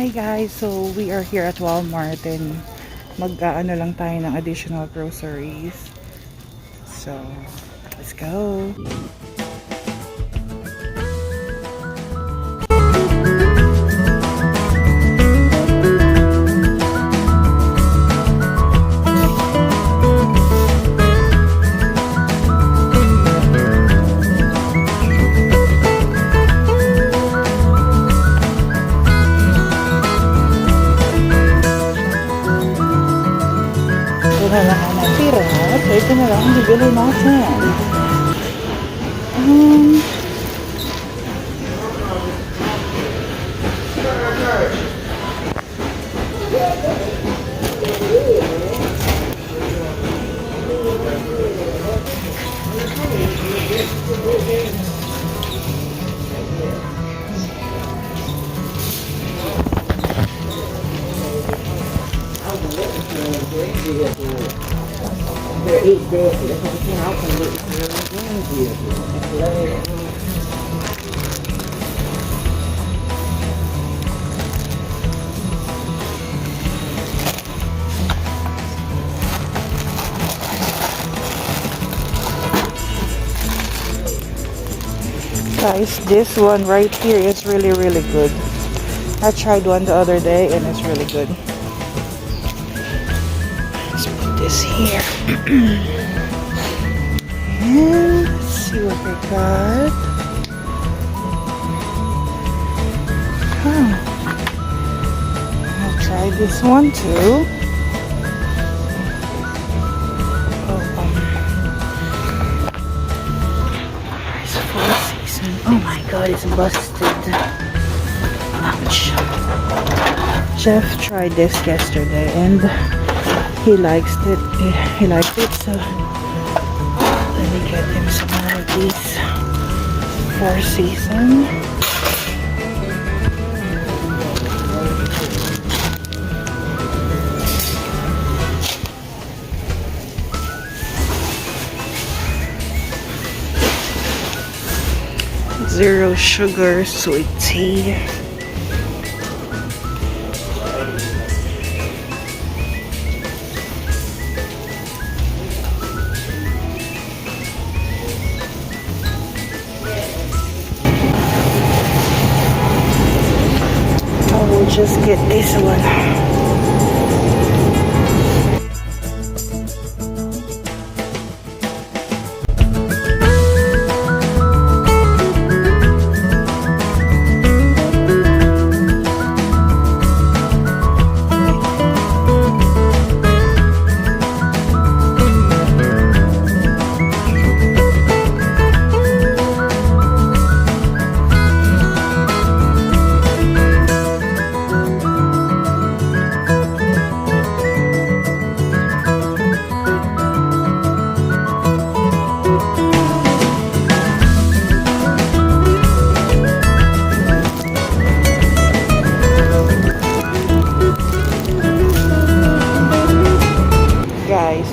Hi guys, so we are here at Walmart and mag-ano lang tayo ng additional groceries. So, let's go. Ito na lang ang natira. So, ito na lang ang bibili natin. Guys, this one right here is really good. I tried one the other day and it's really good. Let's put this here. And let's see what we got. I'll try this one too. Oh my god, it's busted. Ouch. Jeff tried this yesterday and he likes it. He liked it, so let me get him some more of these for season. Zero sugar sweet tea. I will just get this one.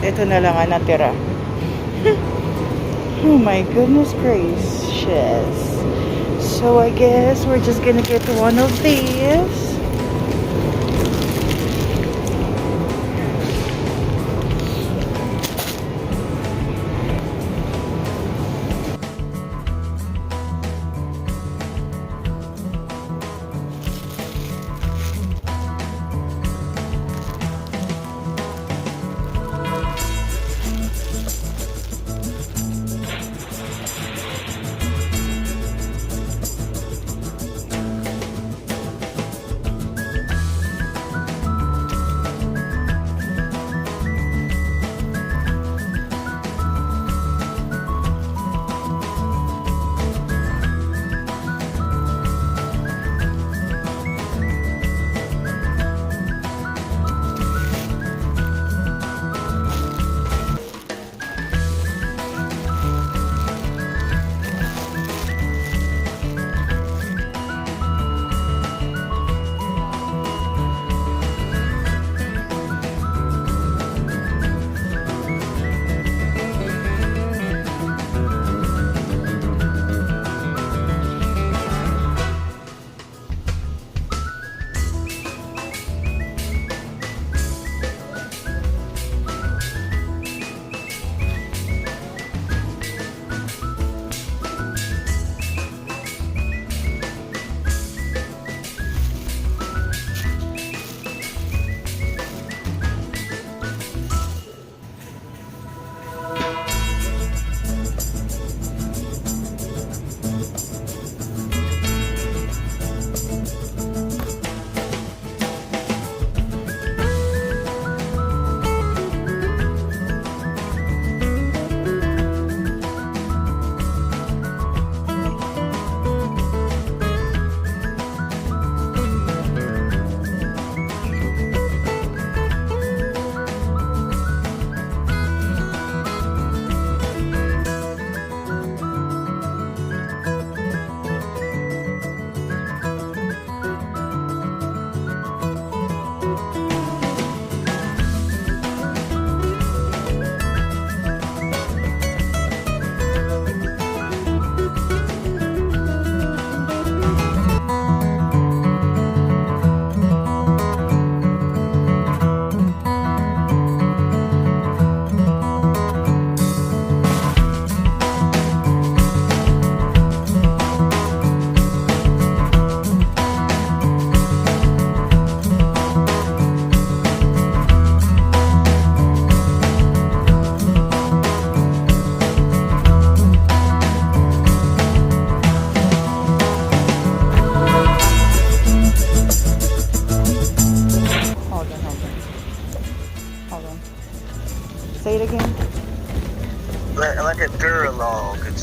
Ito na lang ang natira. Oh my goodness gracious. So I guess we're just gonna get one of these.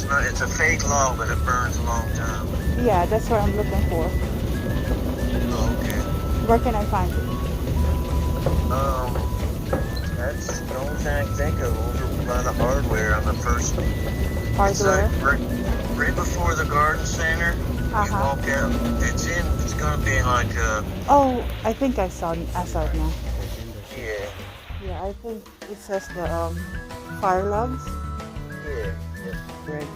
not. It's a fake log, but it burns a long time. Yeah, that's what I'm looking for. Oh, okay. Where can I find it? That's the only thing I can think of over by the hardware on the first. Hardware? It's like right before the garden center. You walk out. It's gonna be like Oh, I think I saw it now. yeah. Yeah, I think it says the fire logs. Yeah. Great.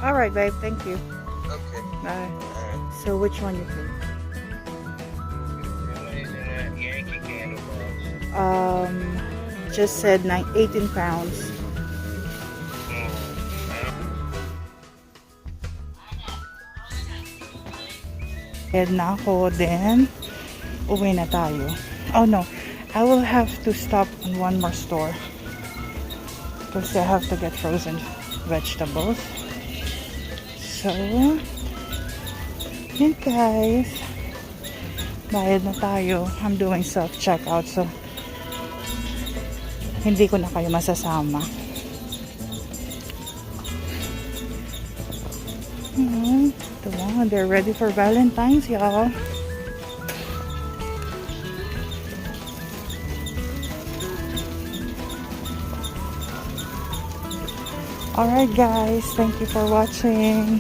All right, babe. Thank you. Okay. Bye. Alright. So which one you think? Yankee candle box. Just said 18 pounds. Head na ako, then uwi na tayo. Oh no, I will have to stop in one more store because I have to get frozen vegetables. So, yun guys. Bayad na tayo. I'm doing self-checkout, so hindi ko na kayo masasama. They're ready for Valentine's, y'all. Alright guys, thank you for watching.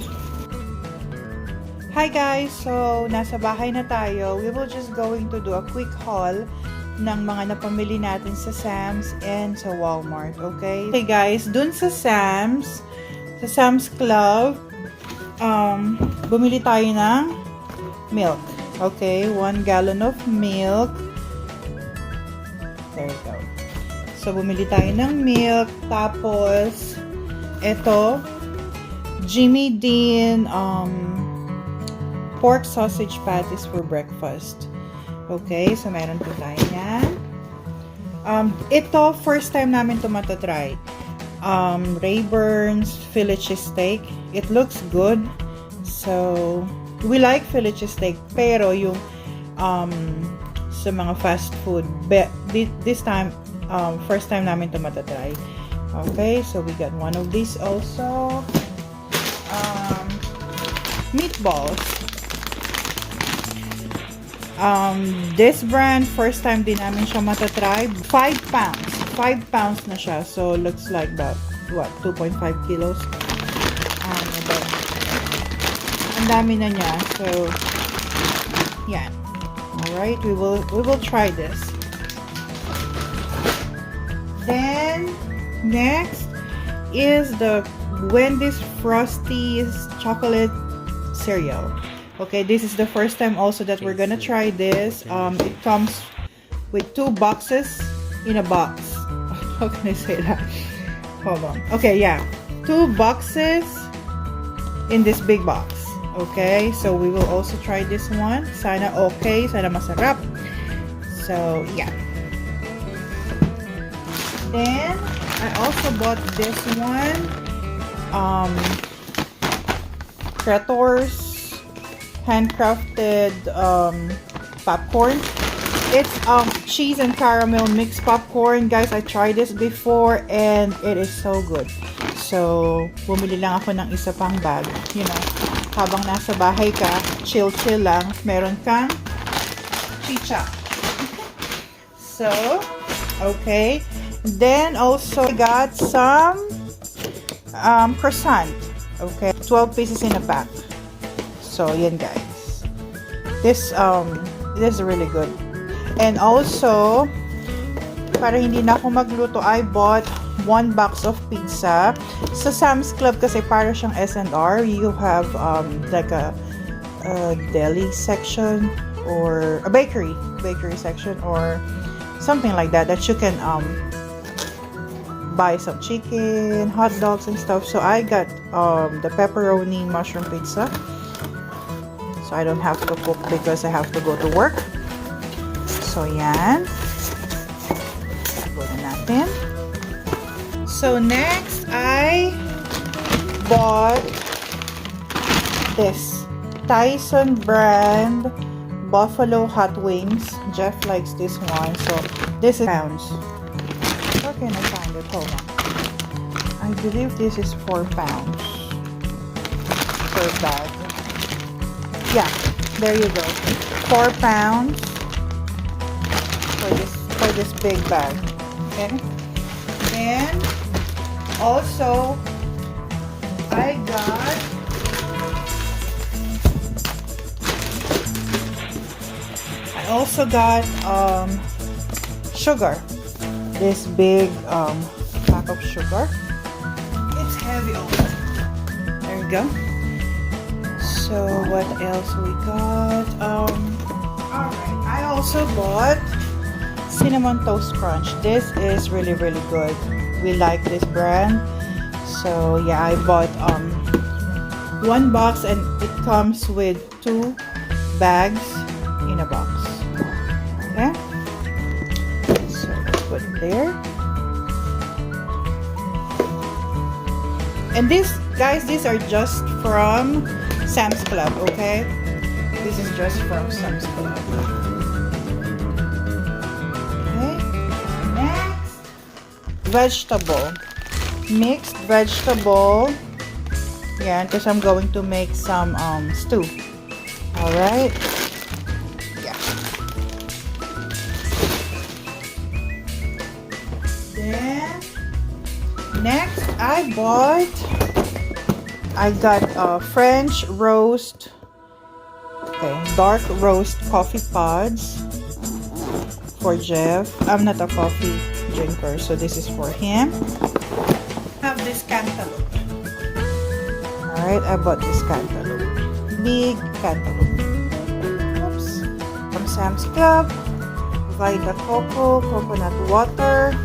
Hi guys, so nasa bahay na tayo. We will just going to do a quick haul ng mga napamili natin sa Sam's and sa Walmart, okay? Okay guys, dun sa Sam's Club, bumili tayo ng milk. Okay, 1 gallon of milk. There you go. So, bumili tayo ng milk. Tapos, ito, Jimmy Dean pork sausage patties for breakfast. Okay, so meron po tayo yan. Ito, first time namin ito matatry. Rayburn's fillet cheesesteak. It looks good. So, we like fillet cheesesteak. Pero yung sa mga fast food, this time, first time namin ito matatry. Okay, so we got one of these also. Meatballs. This brand, first time din namin siya matatry. 5 pounds. 5 pounds na siya. So, looks like about, what, 2.5 kilos. Ang dami na niya. So, yan. Alright, we will try this. Then, next is the Wendy's Frosty chocolate cereal. Okay, this is the first time also that we're gonna try this. It comes with 2 boxes in a box. How can I say that? Hold on. Okay, yeah. 2 boxes in this big box. Okay, so we will also try this one. Sana okay, sana masarap. So, yeah. Then, I also bought this one. Creator's handcrafted popcorn. It's cheese and caramel mixed popcorn. Guys, I tried this before and it is so good. So, bumili lang ako ng isa pang bag. You know, habang nasa bahay ka, chill lang, meron kang chicha. So, okay. Then, also, I got some croissant. Okay. 12 pieces in a pack. So, yan guys. This is really good. And also, para hindi na ako magluto, I bought 1 box of pizza. Sa Sam's Club kasi para siyang S&R. You have like a deli section or a bakery section or something like that you can buy some chicken, hot dogs and stuff. So I got the pepperoni mushroom pizza. So I don't have to cook because I have to go to work. So yan. Go na natin. So next, I bought this Tyson brand buffalo hot wings. Jeff likes this one. So this is pounds. Where can I find it? Hold on. I I believe this is 4 pounds per bag. Yeah, there you go. 4 pounds for this big bag. Okay. And also I also got sugar. This big pack of sugar. It's heavy also. There we go. So what else we got? Alright, I also bought Cinnamon Toast Crunch. This is really good. We like this brand. So yeah, I bought 1 box and it comes with 2 bags in a box. Okay? So let's put it there. And this, guys, these are just from Sam's Club, okay? This is just from Sam's Club. Okay. Next, vegetable. Mixed vegetable. Yeah, because I'm going to make some stew. Alright. Yeah. Then next I got French roast, dark roast coffee pods for Jeff. I'm not a coffee drinker, so this is for him. I have this cantaloupe. Alright, I bought this cantaloupe. Big cantaloupe. Oops. From Sam's Club. Vita Coco, coconut water.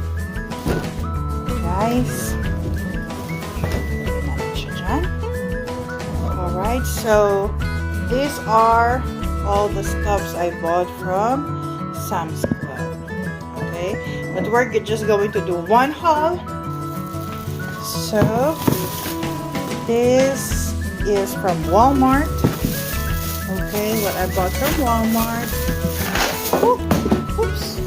Guys. Alright, so these are all the stuffs I bought from Sam's Club. Okay, but we're just going to do one haul. So this is from Walmart. Okay, what I bought from Walmart. Oops.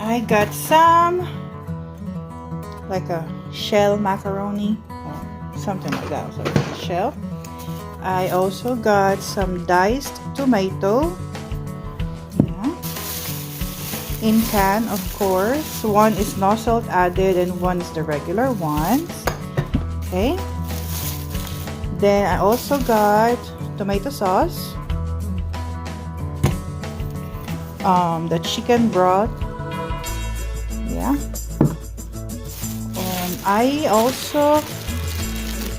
I got some like a shell macaroni, something like that. So shell. I also got some diced tomato. In can, of course. One is no salt added and one is the regular ones. Okay. Then I also got tomato sauce. The chicken broth. Yeah. I also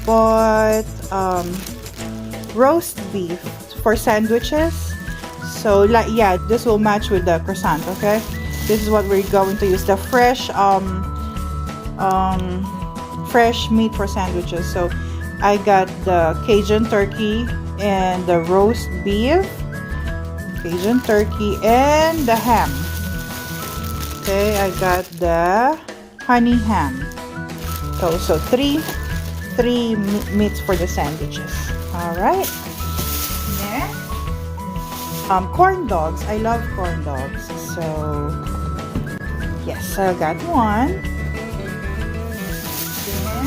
bought roast beef for sandwiches. So like, yeah, this will match with the croissant. Okay, this is what we're going to use, the fresh fresh meat for sandwiches. So I got the Cajun turkey and the roast beef, Cajun turkey, and the ham. Okay, I got the honey ham. So three meats for the sandwiches. All right. Next, corn dogs. I love corn dogs. So yes, I got one. Then,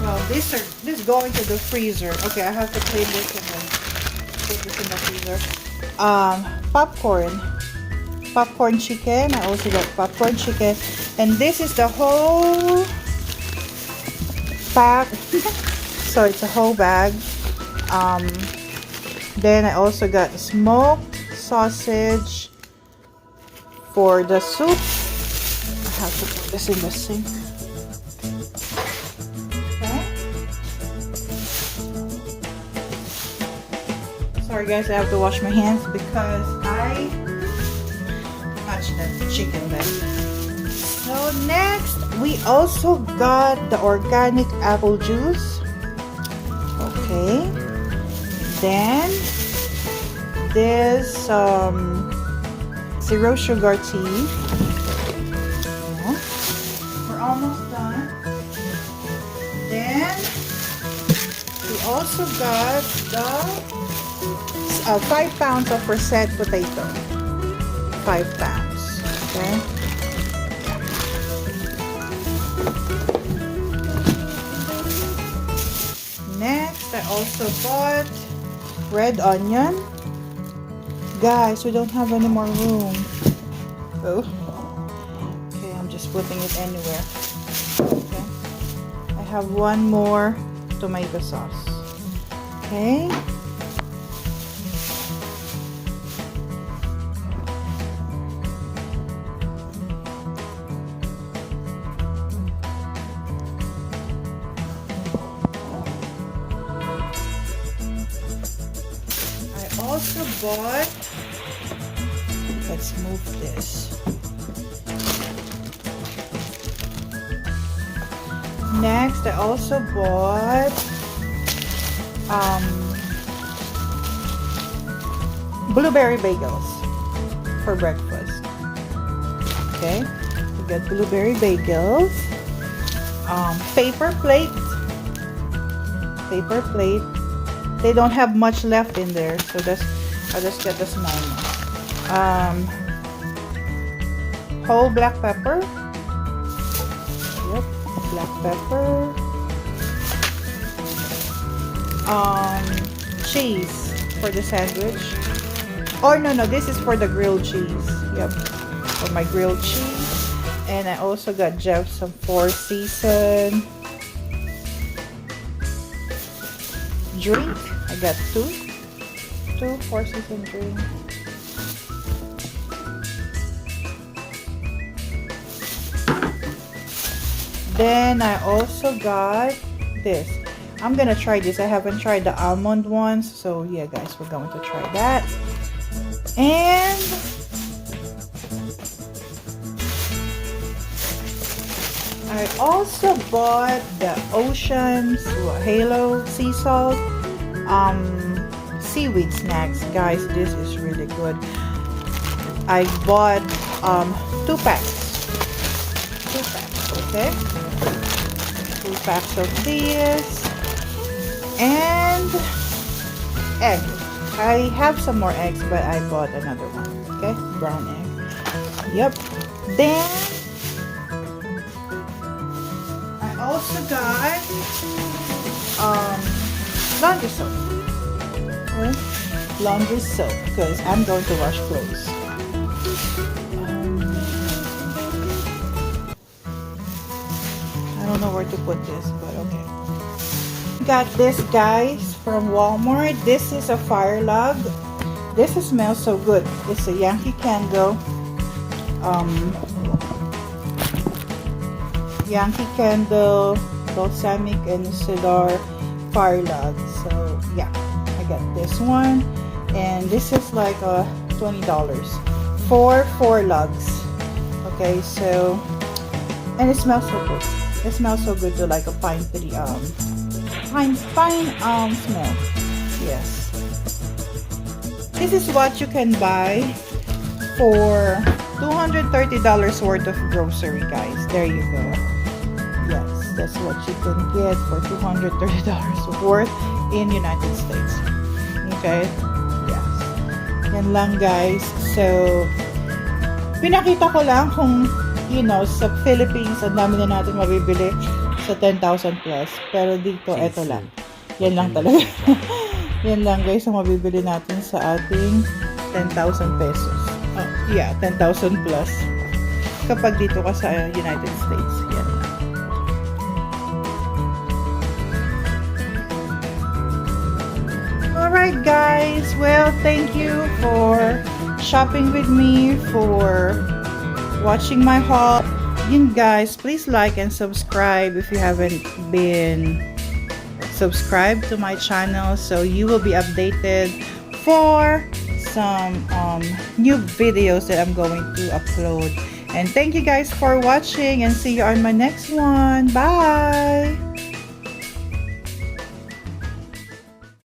well, this going to the freezer. Okay, I have to clean this and then put this in the freezer. Popcorn chicken. I also got popcorn chicken, and this is the whole pack. So it's a whole bag. Then I also got smoked sausage for the soup. I have to put this in the sink. Okay. Sorry guys, I have to wash my hands because I touched that chicken there. So next, we also got the organic apple juice. Okay. Then this zero sugar tea. Yeah. We're almost done. Then we also got the 5 pounds of russet potato. 5 pounds. also bought red onion. Guys, we don't have any more room. Oh. Okay, I'm just putting it anywhere. Okay. I have one more tomato sauce. Okay. Also bought, let's move this. Next, I also bought blueberry bagels for breakfast. Okay, we got blueberry bagels, paper plate. They don't have much left in there, so I'll just get the small one. Whole black pepper. Yep, black pepper. Cheese for the sandwich. Oh no, this is for the grilled cheese. Yep, for my grilled cheese. And I also got Jeff some 4 season drink. I got two 4 season drink. Then I also got this. I'm gonna try this. I haven't tried the almond ones, so yeah guys, we're going to try that. And I also bought the Ocean's Halo sea salt seaweed snacks. Guys, this is really good. I bought 2 packs. Okay, 2 packs of this. And egg. I have some more eggs, but I bought another one. Okay, brown egg. Yep. Then I also got laundry soap. Okay? Laundry soap because I'm going to wash clothes. I don't know where to put this, but okay. Got this guys from Walmart. This is a fire log. This smells so good. It's a Yankee Candle balsamic and cedar fire log. So yeah, I got this one, and this is like $20 for 4 logs. Okay, so, and it smells so good. It smells so good to like a fine smell. Yes, this is what you can buy for $230 worth of grocery, guys. There you go. Yes, that's what you can get for $230 worth in United States. Okay, yes, yan lang guys. So pinakita ko lang kung sa Philippines ang dami na natin mabibili sa 10,000 plus. Pero dito, eto lang. Yan lang talaga. Yan lang guys ang mabibili natin sa ating 10,000 pesos. Oh, yeah, 10,000 plus. Kapag dito ka sa United States. Yan lang. Alright guys, well, thank you for shopping with me, for watching my haul. Yun guys, please like and subscribe if you haven't been subscribed to my channel, so you will be updated for some new videos that I'm going to upload. And thank you guys for watching, and see you on my next one. Bye.